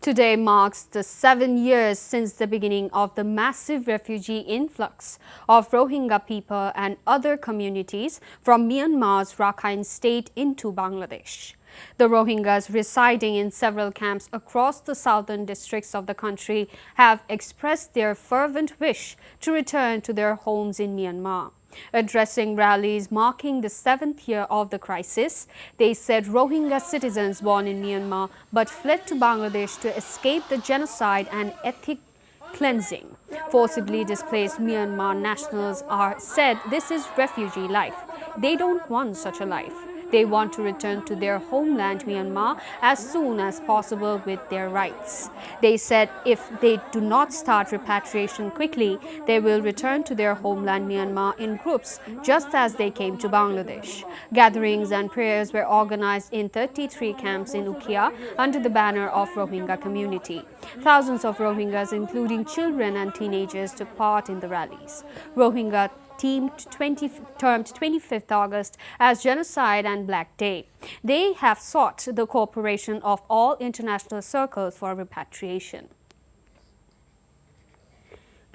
Today marks the 7 years since the beginning of the massive refugee influx of Rohingya people and other communities from Myanmar's Rakhine state into Bangladesh. The Rohingyas residing in several camps across the southern districts of the country have expressed their fervent wish to return to their homes in Myanmar. Addressing rallies marking the 7th year of the crisis, they said Rohingya citizens born in Myanmar but fled to Bangladesh to escape the genocide and ethnic cleansing. Forcibly displaced Myanmar nationals are said this is refugee life. They don't want such a life. They want to return to their homeland Myanmar as soon as possible with their rights. They said if they do not start repatriation quickly, they will return to their homeland Myanmar in groups just as they came to Bangladesh. Gatherings and prayers were organized in 33 camps in Ukhia under the banner of Rohingya community. Thousands of Rohingyas, including children and teenagers, took part in the rallies. Rohingya termed 25th August as Genocide and Black Day. They have sought the cooperation of all international circles for repatriation.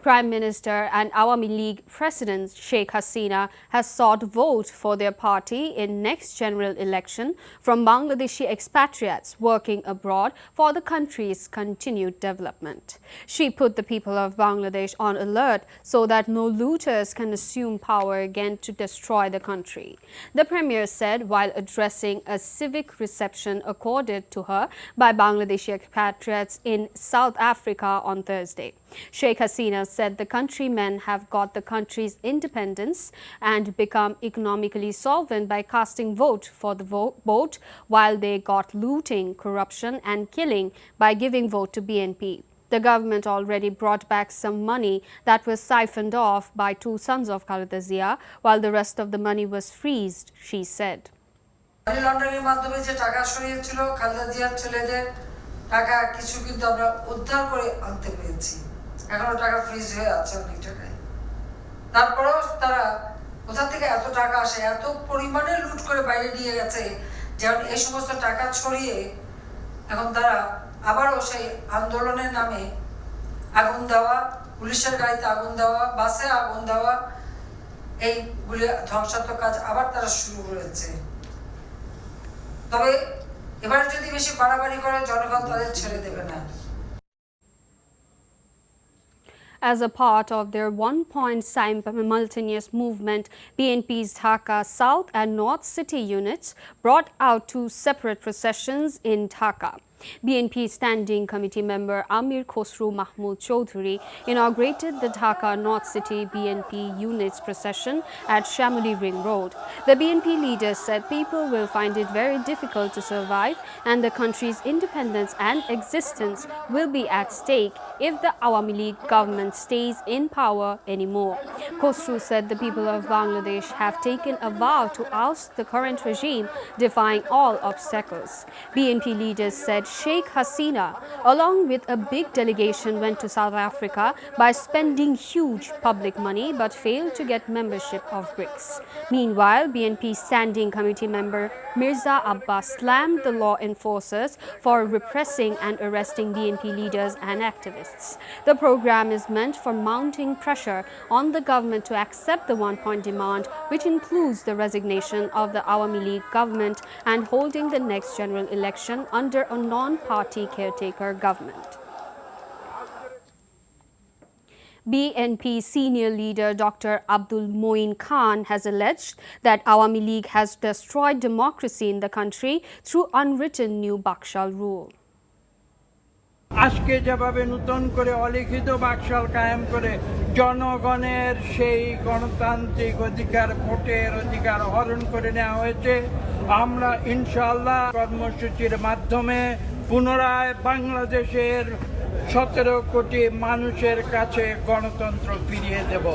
Prime Minister and Awami League President Sheikh Hasina has sought vote for their party in next general election from Bangladeshi expatriates working abroad for the country's continued development. She put the people of Bangladesh on alert so that no looters can assume power again to destroy the country. The Premier said while addressing a civic reception accorded to her by Bangladeshi expatriates in South Africa on Thursday. Sheikh Hasina said the countrymen have got the country's independence and become economically solvent by casting vote for the vote, while they got looting, corruption and killing by giving vote to BNP. The government already brought back some money that was siphoned off by two sons of Khaleda Zia, while the rest of the money was freezed, she said. এখনো টাকা fridge হয়ে আছে অনেক টাকায় তারপরেও তারা কোথা থেকে এত টাকা আসে এত পরিমাণে লুট করে বাইরে নিয়ে গেছে যেমন এই সমস্ত টাকা ছড়িয়ে এখন তারা আবারও সেই আন্দোলনের নামে আগুন দেওয়া পুলিশের গাড়িতে আগুন দেওয়া বাসে আগুন দেওয়া এইগুলি ধ্বংসাত্মক কাজ আবার তারা শুরু করেছে তবে এবার যদি বেশি বাড়াবাড়ি করে জনগণ তাদের ছেড়ে দেবে না As a part of their one-point simultaneous movement, BNP's Dhaka South and North City units brought out two separate processions in Dhaka. BNP Standing Committee member Amir Khosru Mahmood Choudhury inaugurated the Dhaka North City BNP units procession at Shamuli Ring Road. The BNP leader said people will find it very difficult to survive and the country's independence and existence will be at stake if the Awami League government stays in power anymore. Khosru said the people of Bangladesh have taken a vow to oust the current regime, defying all obstacles. BNP leaders said Sheikh Hasina, along with a big delegation, went to South Africa by spending huge public money but failed to get membership of BRICS. Meanwhile, BNP Standing Committee member Mirza Abbas slammed the law enforcers for repressing and arresting BNP leaders and activists. The program is meant for mounting pressure on the government to accept the one-point demand, which includes the resignation of the Awami League government and holding the next general election under a non-party caretaker government. BNP senior leader Dr. Abdul Moin Khan has alleged that Awami League has destroyed democracy in the country through unwritten new Bakshal rule. আজকে যেভাবে নতুন করে অলিখিত বাকশাল কায়েম করে জনগণের সেই গণতান্ত্রিক অধিকার ভোটের অধিকার হরণ করে নেওয়া হয়েছে আমরা ইনশাআল্লাহ কর্মসূচির মাধ্যমে পুনরায় বাংলাদেশের 17 কোটি মানুষের কাছে গণতন্ত্র ফিরিয়ে দেব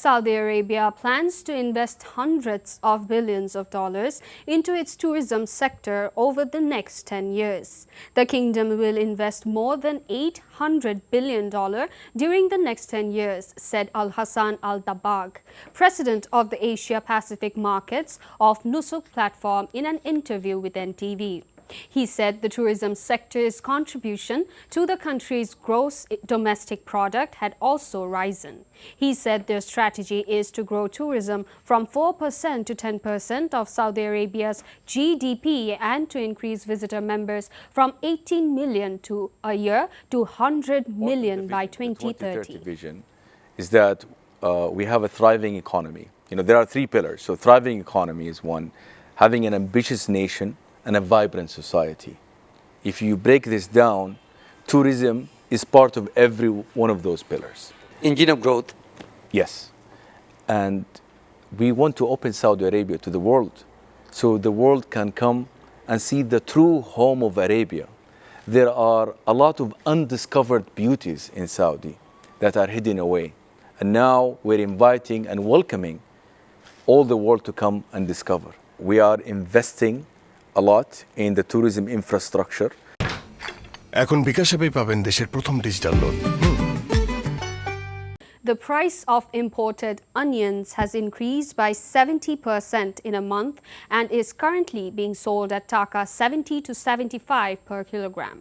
Saudi Arabia plans to invest hundreds of billions of dollars into its tourism sector over the next 10 years. The kingdom will invest more than $800 billion during the next 10 years, said Al-Hassan Al-Dabag, president of the Asia-Pacific Markets of Nusuk platform in an interview with NTV. He said the tourism sector's contribution to the country's gross domestic product had also risen. He said their strategy is to grow tourism from 4% to 10% of Saudi Arabia's GDP and to increase visitor members from 18 million to a year to 100 million by 2030. Vision is that we have a thriving economy. There are three pillars. So thriving economy is one, having an ambitious nation and a vibrant society. If you break this down, tourism is part of every one of those pillars. Engine of growth. Yes. And we want to open Saudi Arabia to the world so the world can come and see the true home of Arabia. There are a lot of undiscovered beauties in Saudi that are hidden away. And now we're inviting and welcoming all the world to come and discover. We are investing a lot in the tourism infrastructure. এখন বিকাশ অ্যাপে পাবেন দেশের প্রথম digital loan. The price of imported onions has increased by 70% in a month and is currently being sold at Taka 70 to 75 per kilogram.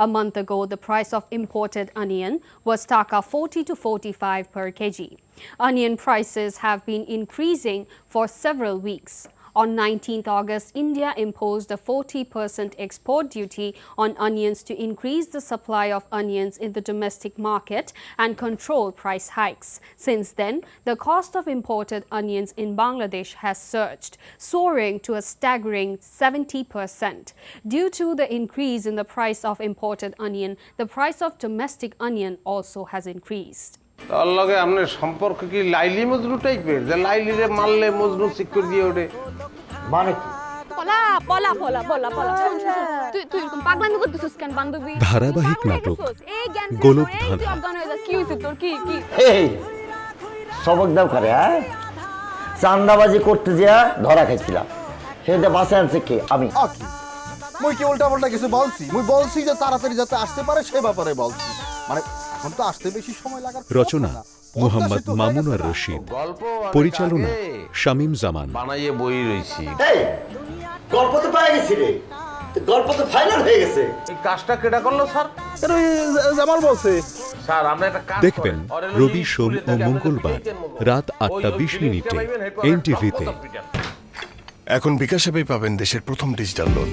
A month ago, the price of imported onion was Taka 40 to 45 per kg. Onion prices have been increasing for several weeks. On 19th August, India imposed a 40% export duty on onions to increase the supply of onions in the domestic market and control price hikes. Since then, the cost of imported onions in Bangladesh has surged, soaring to a staggering 70%. Due to the increase in the price of imported onion, the price of domestic onion also has increased. তার লগে আপনার সম্পর্ক কি লাইলি মজনু টাইপের যে লাইলিরে মারলে Majnu secure দিয়ে ওঠে মানে পলা পলা পলা পলা পলা তুই তুই এরকম পাগলামি করতেছিস কেন বান্ধবী ধারাবাহিক নাটক এই জ্ঞান গোলক এই তুই অজ্ঞান হয়ে যা কি হইছে তোর কি কি এই সবক দাও করে হ্যাঁ চান্দাবাজি করতে যা ধরা খাইছিলাম সেটা বাসে আনছে কে আমি মুই কি উল্টা পাল্টা কিছু বলছি মুই বলছি যে তাড়াতাড়ি যাতে আসতে পারে সে ব্যাপারে বলছি মানে এখন তো আসতে বেশি সময় লাগার রচনা মোহাম্মদ মামুন আর রশিদ, পরিচালনা শামীম জামান। বানাইয়ে বই রইছি এই গল্প তো পেয়ে গেছি রে, গল্প তো ফাইনাল হয়ে গেছে। এই কাজটা কেডা করলো স্যার? জামাল বলছে স্যার আমরা একটা কাজ দেখবেন রবি, সোম ও মঙ্গলবার রাত 8টা 20 মিনিটে NTV-তে। এখন বিকাশ অ্যাপে পাবেন দেশের প্রথম ডিজিটাল লোন।